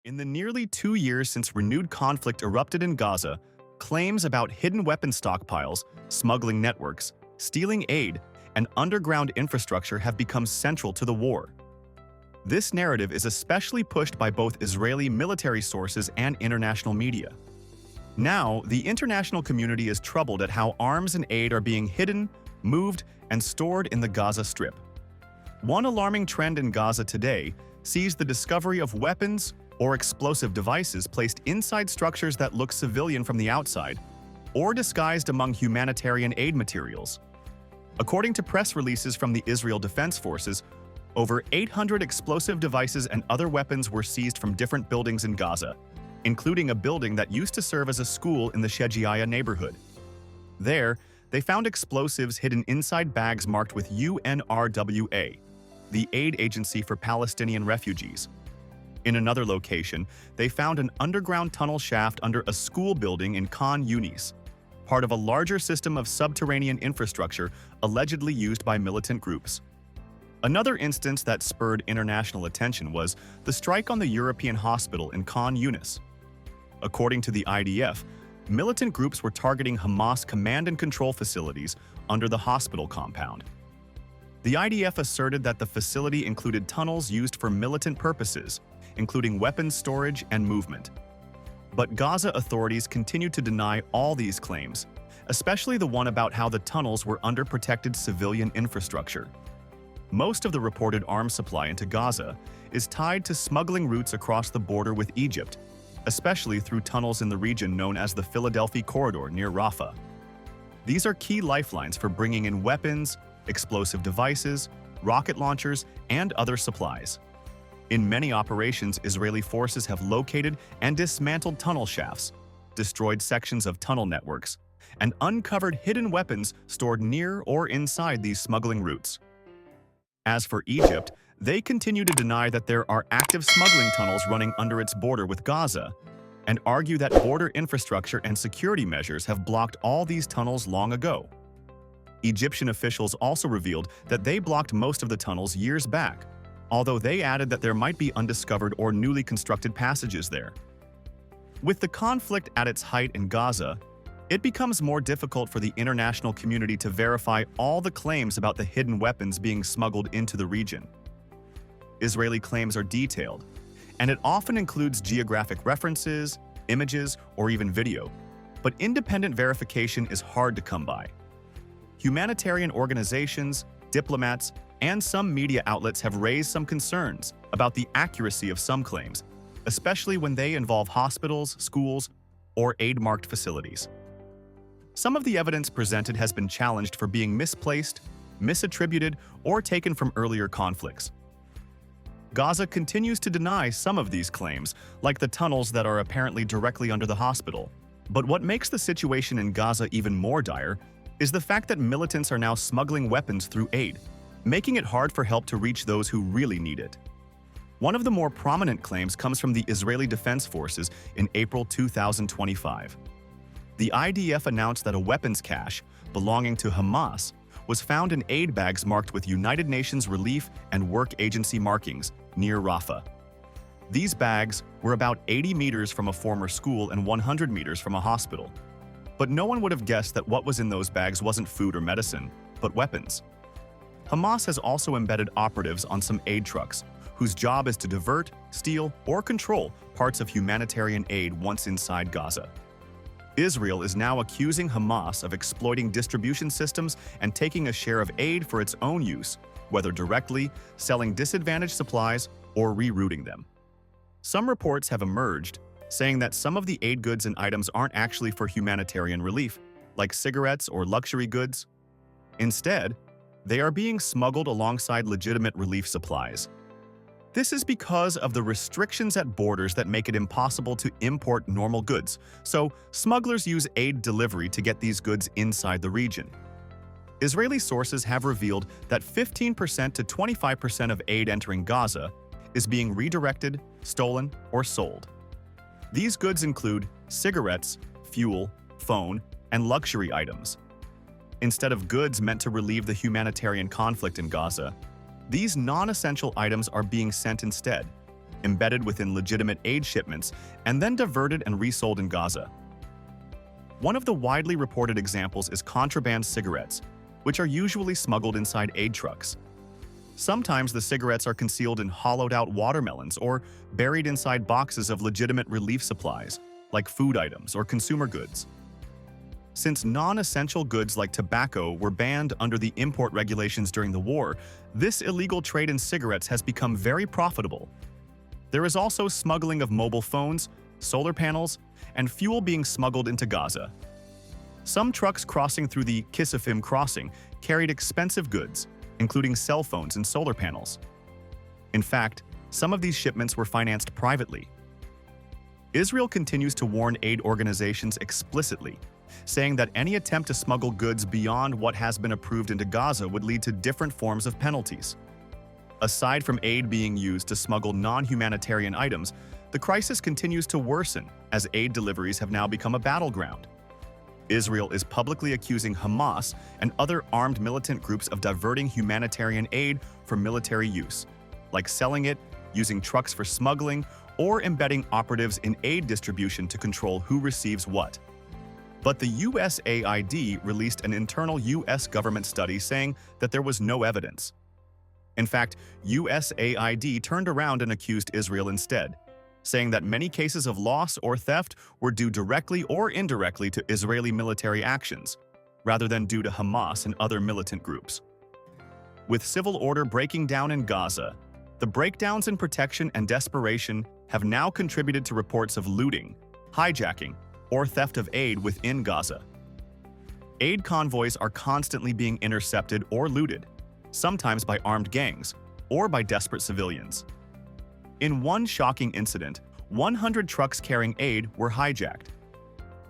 In the nearly 2 years since renewed conflict erupted in Gaza, claims about hidden weapon stockpiles, smuggling networks, stealing aid, and underground infrastructure have become central to the war. This narrative is especially pushed by both Israeli military sources and international media. Now, the international community is troubled at how arms and aid are being hidden, moved, and stored in the Gaza Strip. One alarming trend in Gaza today sees the discovery of weapons or explosive devices placed inside structures that look civilian from the outside, or disguised among humanitarian aid materials. According to press releases from the Israel Defense Forces, over 800 explosive devices and other weapons were seized from different buildings in Gaza, including a building that used to serve as a school in the Shejiah neighborhood. There, they found explosives hidden inside bags marked with UNRWA, the aid agency for Palestinian refugees. In another location, they found an underground tunnel shaft under a school building in Khan Yunis, part of a larger system of subterranean infrastructure allegedly used by militant groups. Another instance that spurred international attention was the strike on the European hospital in Khan Yunis. According to the IDF, militant groups were targeting Hamas command and control facilities under the hospital compound. The IDF asserted that the facility included tunnels used for militant purposes, including weapons storage and movement. But Gaza authorities continue to deny all these claims, especially the one about how the tunnels were under protected civilian infrastructure. Most of the reported arms supply into Gaza is tied to smuggling routes across the border with Egypt, especially through tunnels in the region known as the Philadelphia Corridor near Rafah. These are key lifelines for bringing in weapons, explosive devices, rocket launchers, and other supplies. In many operations, Israeli forces have located and dismantled tunnel shafts, destroyed sections of tunnel networks, and uncovered hidden weapons stored near or inside these smuggling routes. As for Egypt, they continue to deny that there are active smuggling tunnels running under its border with Gaza, and argue that border infrastructure and security measures have blocked all these tunnels long ago. Egyptian officials also revealed that they blocked most of the tunnels years back, although they added that there might be undiscovered or newly constructed passages there. With the conflict at its height in Gaza, it becomes more difficult for the international community to verify all the claims about the hidden weapons being smuggled into the region. Israeli claims are detailed, and it often includes geographic references, images, or even video, but independent verification is hard to come by. Humanitarian organizations, diplomats, and some media outlets have raised some concerns about the accuracy of some claims, especially when they involve hospitals, schools, or aid-marked facilities. Some of the evidence presented has been challenged for being misplaced, misattributed, or taken from earlier conflicts. Gaza continues to deny some of these claims, like the tunnels that are apparently directly under the hospital. But what makes the situation in Gaza even more dire is the fact that militants are now smuggling weapons through aid, making it hard for help to reach those who really need it. One of the more prominent claims comes from the Israeli Defense Forces in April 2025. The IDF announced that a weapons cache belonging to Hamas was found in aid bags marked with United Nations Relief and Work Agency markings near Rafah. These bags were about 80 meters from a former school and 100 meters from a hospital. But no one would have guessed that what was in those bags wasn't food or medicine, but weapons. Hamas has also embedded operatives on some aid trucks, whose job is to divert, steal, or control parts of humanitarian aid once inside Gaza. Israel is now accusing Hamas of exploiting distribution systems and taking a share of aid for its own use, whether directly, selling disadvantaged supplies, or rerouting them. Some reports have emerged saying that some of the aid goods and items aren't actually for humanitarian relief, like cigarettes or luxury goods. Instead, they are being smuggled alongside legitimate relief supplies. This is because of the restrictions at borders that make it impossible to import normal goods, so smugglers use aid delivery to get these goods inside the region. Israeli sources have revealed that 15% to 25% of aid entering Gaza is being redirected, stolen, or sold. These goods include cigarettes, fuel, phone, and luxury items. Instead of goods meant to relieve the humanitarian conflict in Gaza, these non-essential items are being sent instead, embedded within legitimate aid shipments, and then diverted and resold in Gaza. One of the widely reported examples is contraband cigarettes, which are usually smuggled inside aid trucks. Sometimes the cigarettes are concealed in hollowed-out watermelons or buried inside boxes of legitimate relief supplies, like food items or consumer goods. Since non-essential goods like tobacco were banned under the import regulations during the war, this illegal trade in cigarettes has become very profitable. There is also smuggling of mobile phones, solar panels, and fuel being smuggled into Gaza. Some trucks crossing through the Kisafim crossing carried expensive goods, including cell phones and solar panels. In fact, some of these shipments were financed privately. Israel continues to warn aid organizations explicitly, saying that any attempt to smuggle goods beyond what has been approved into Gaza would lead to different forms of penalties. Aside from aid being used to smuggle non-humanitarian items, the crisis continues to worsen as aid deliveries have now become a battleground. Israel is publicly accusing Hamas and other armed militant groups of diverting humanitarian aid for military use, like selling it, using trucks for smuggling, or embedding operatives in aid distribution to control who receives what. But the USAID released an internal U.S. government study saying that there was no evidence. In fact, USAID turned around and accused Israel instead, saying that many cases of loss or theft were due directly or indirectly to Israeli military actions, rather than due to Hamas and other militant groups. With civil order breaking down in Gaza, the breakdowns in protection and desperation have now contributed to reports of looting, hijacking, or theft of aid within Gaza. Aid convoys are constantly being intercepted or looted, sometimes by armed gangs or by desperate civilians. In one shocking incident, 100 trucks carrying aid were hijacked.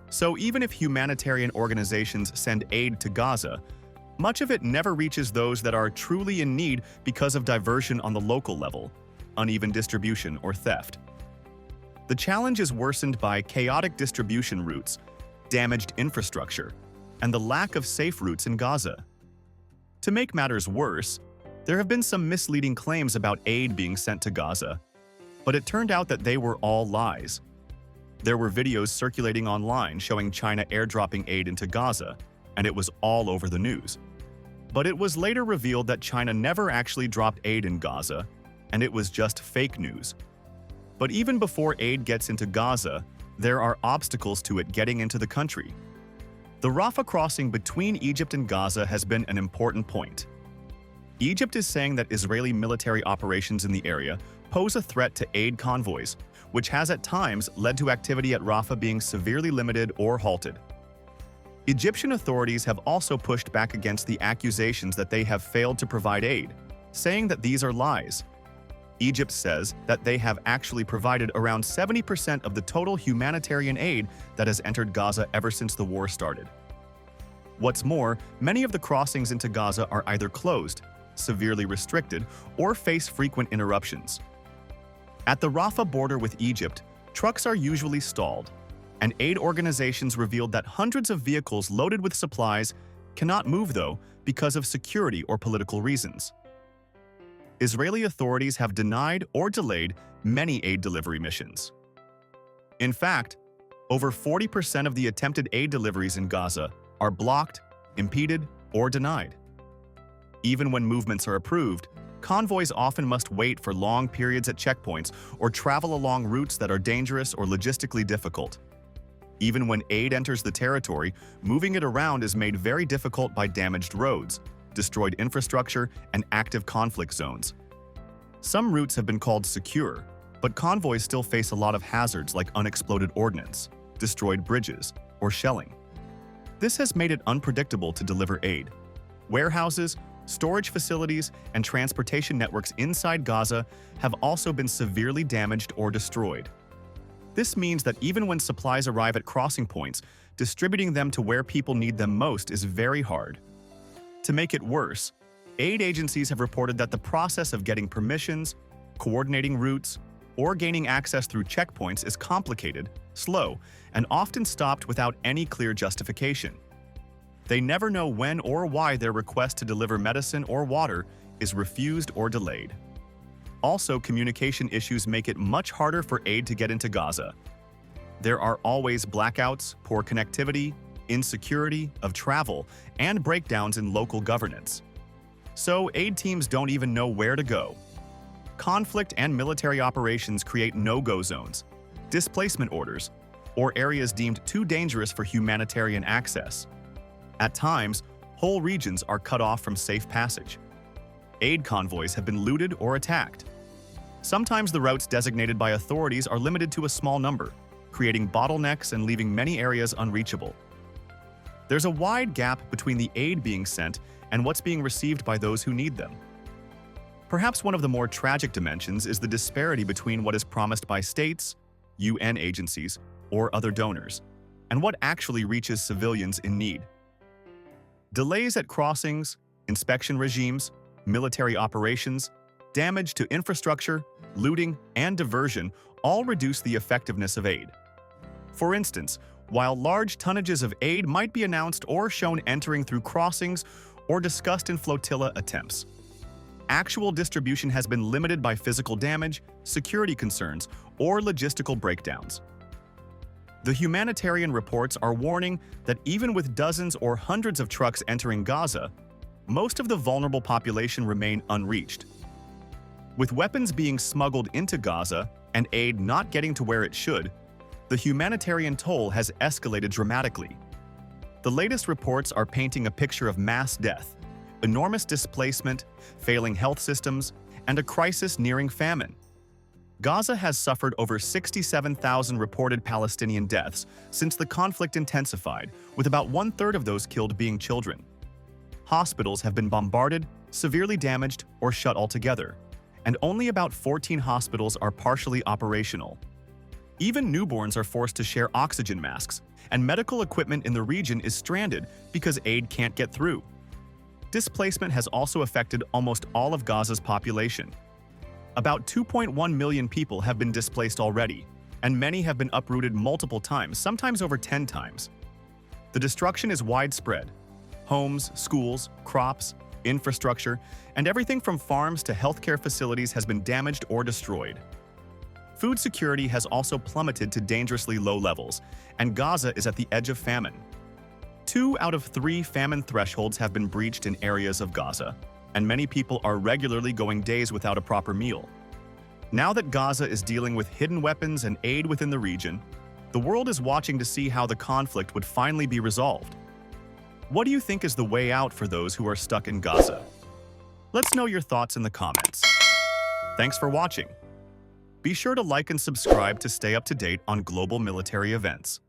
So even if humanitarian organizations send aid to Gaza, much of it never reaches those that are truly in need because of diversion on the local level, uneven distribution, or theft. The challenge is worsened by chaotic distribution routes, damaged infrastructure, and the lack of safe routes in Gaza. To make matters worse, there have been some misleading claims about aid being sent to Gaza, but it turned out that they were all lies. There were videos circulating online showing China airdropping aid into Gaza, and it was all over the news. But it was later revealed that China never actually dropped aid in Gaza, and it was just fake news. But even before aid gets into Gaza, there are obstacles to it getting into the country. The Rafah crossing between Egypt and Gaza has been an important point. Egypt is saying that Israeli military operations in the area pose a threat to aid convoys, which has at times led to activity at Rafah being severely limited or halted. Egyptian authorities have also pushed back against the accusations that they have failed to provide aid, saying that these are lies. Egypt says that they have actually provided around 70% of the total humanitarian aid that has entered Gaza ever since the war started. What's more, many of the crossings into Gaza are either closed, severely restricted, or face frequent interruptions. At the Rafah border with Egypt, trucks are usually stalled, and aid organizations revealed that hundreds of vehicles loaded with supplies cannot move, though, because of security or political reasons. Israeli authorities have denied or delayed many aid delivery missions. In fact, over 40% of the attempted aid deliveries in Gaza are blocked, impeded, or denied. Even when movements are approved, convoys often must wait for long periods at checkpoints or travel along routes that are dangerous or logistically difficult. Even when aid enters the territory, moving it around is made very difficult by damaged roads, destroyed infrastructure, and active conflict zones. Some routes have been called secure, but convoys still face a lot of hazards like unexploded ordnance, destroyed bridges, or shelling. This has made it unpredictable to deliver aid. Warehouses, storage facilities, and transportation networks inside Gaza have also been severely damaged or destroyed. This means that even when supplies arrive at crossing points, distributing them to where people need them most is very hard. To make it worse, aid agencies have reported that the process of getting permissions, coordinating routes, or gaining access through checkpoints is complicated, slow, and often stopped without any clear justification. They never know when or why their request to deliver medicine or water is refused or delayed. Also, communication issues make it much harder for aid to get into Gaza. There are always blackouts, poor connectivity, insecurity of travel, and breakdowns in local governance. So, aid teams don't even know where to go. Conflict and military operations create no-go zones, displacement orders, or areas deemed too dangerous for humanitarian access. At times, whole regions are cut off from safe passage. Aid convoys have been looted or attacked. Sometimes the routes designated by authorities are limited to a small number, creating bottlenecks and leaving many areas unreachable. There's a wide gap between the aid being sent and what's being received by those who need them. Perhaps one of the more tragic dimensions is the disparity between what is promised by states, UN agencies, or other donors, and what actually reaches civilians in need. Delays at crossings, inspection regimes, military operations, damage to infrastructure, looting, and diversion all reduce the effectiveness of aid. For instance, while large tonnages of aid might be announced or shown entering through crossings or discussed in flotilla attempts, actual distribution has been limited by physical damage, security concerns, or logistical breakdowns. The humanitarian reports are warning that even with dozens or hundreds of trucks entering Gaza, most of the vulnerable population remain unreached. With weapons being smuggled into Gaza and aid not getting to where it should, the humanitarian toll has escalated dramatically. The latest reports are painting a picture of mass death, enormous displacement, failing health systems, and a crisis nearing famine. Gaza has suffered over 67,000 reported Palestinian deaths since the conflict intensified, with about one-third of those killed being children. Hospitals have been bombarded, severely damaged, or shut altogether, and only about 14 hospitals are partially operational. Even newborns are forced to share oxygen masks, and medical equipment in the region is stranded because aid can't get through. Displacement has also affected almost all of Gaza's population. About 2.1 million people have been displaced already, and many have been uprooted multiple times, sometimes over 10 times. The destruction is widespread. Homes, schools, crops, infrastructure, and everything from farms to healthcare facilities has been damaged or destroyed. Food security has also plummeted to dangerously low levels, and Gaza is at the edge of famine. 2 out of 3 famine thresholds have been breached in areas of Gaza, and many people are regularly going days without a proper meal. Now that Gaza is dealing with hidden weapons and aid within the region, the world is watching to see how the conflict would finally be resolved. What do you think is the way out for those who are stuck in Gaza? Let's know your thoughts in the comments. Thanks for watching. Be sure to like and subscribe to stay up to date on global military events.